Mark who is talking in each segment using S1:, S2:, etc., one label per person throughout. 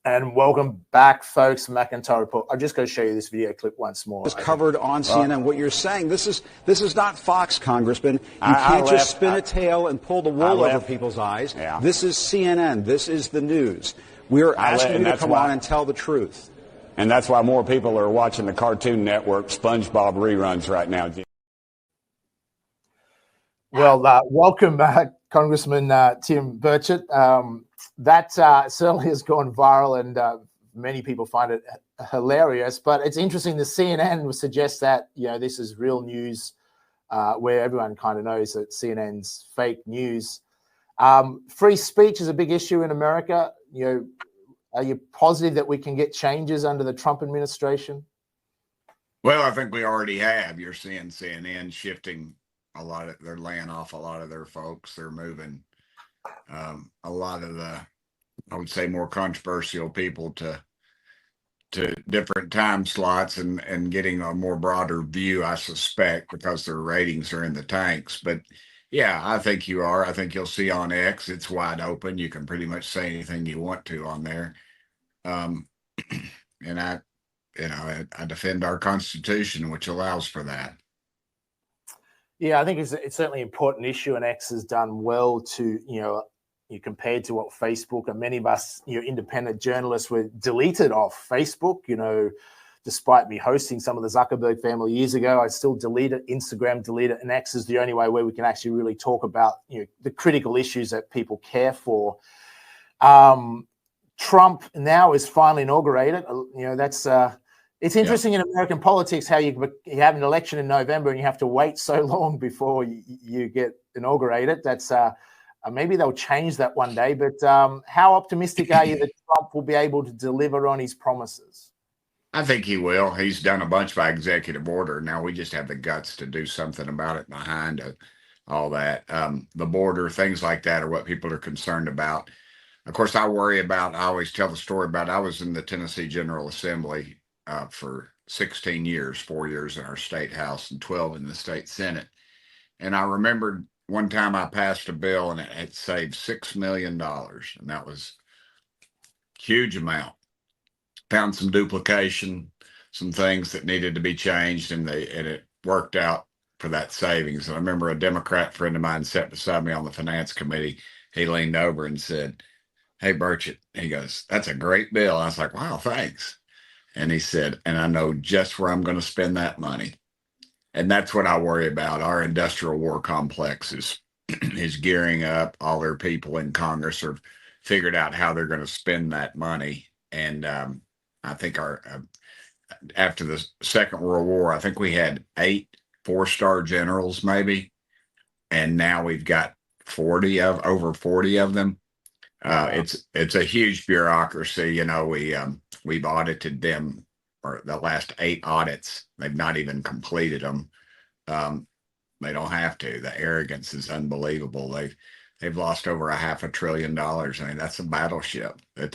S1: And welcome back, folks. McIntyre Report. I'm just going to show you this video clip once more.
S2: It's covered on CNN. What you're saying, this is not Fox, Congressman. You can't just spin a tail and pull the wool over people's eyes.
S3: Yeah.
S2: This is CNN. This is the news. We're asking you to come on and tell the truth.
S3: And that's why more people are watching the Cartoon Network SpongeBob reruns right now.
S1: Well, welcome back, Congressman Tim Burchett. That certainly has gone viral, and many people find it hilarious. But it's interesting. The CNN suggests that this is real news, where everyone kind of knows that CNN's fake news. Free speech is a big issue in America. Are you positive that we can get changes under the Trump administration?
S4: Well, I think we already have. You're seeing CNN shifting a lot of, they're laying off a lot of their folks. They're moving a lot of the, I would say, more controversial people to different time slots and getting a more broader view, I suspect, because their ratings are in the tanks. But yeah, I think you are. I think you'll see on X, it's wide open. You can pretty much say anything you want to on there. And I defend our Constitution, which allows for that.
S1: Yeah, I think it's certainly an important issue, and X has done well to, compared to what Facebook and many of us, independent journalists were deleted off Facebook, despite me hosting some of the Zuckerberg family years ago. I still delete it, Instagram delete it, and X is the only way where we can actually really talk about, the critical issues that people care for. Trump now is finally inaugurated. It's interesting in American politics how you have an election in November and you have to wait so long before you get inaugurated. That's maybe they'll change that one day. But how optimistic are you that Trump will be able to deliver on his promises?
S4: I think he will. He's done a bunch by executive order. Now we just have the guts to do something about it behind all that. The border, things like that are what people are concerned about. Of course, I always tell the story about, I was in the Tennessee General Assembly for 16 years, 4 years in our state house and 12 in the state Senate. And I remembered one time I passed a bill and it had saved $6 million. And that was a huge amount. Found some duplication, some things that needed to be changed, and it worked out for that savings. And I remember a Democrat friend of mine sat beside me on the finance committee. He leaned over and said, "Hey, Burchett," he goes, "that's a great bill." I was like, "Wow, thanks." And he said, "And I know just where I'm going to spend that money." And that's what I worry about. Our industrial war complex is gearing up. All their people in Congress have figured out how they're going to spend that money. And I think after the Second World War, I think we had 8 4-star generals maybe. And now we've got over 40 of them. It's a huge bureaucracy. We've audited them, or the last 8 audits. They've not even completed them. They don't have to. The arrogance is unbelievable. They've lost over $500 billion. I mean, that's a battleship that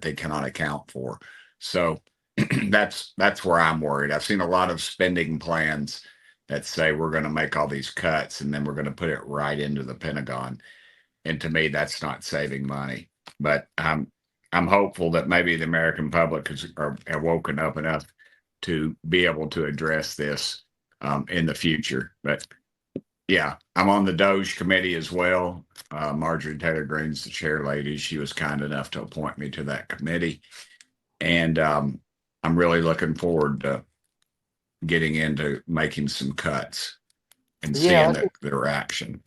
S4: they cannot account for. So that's where I'm worried. I've seen a lot of spending plans that say we're going to make all these cuts and then we're going to put it right into the Pentagon. And to me, that's not saving money. But I'm hopeful that maybe the American public have woken up enough to be able to address this in the future. But yeah, I'm on the DOJ committee as well. Marjorie Taylor Greene's the chair lady. She was kind enough to appoint me to that committee. And I'm really looking forward to getting into making some cuts and seeing their action.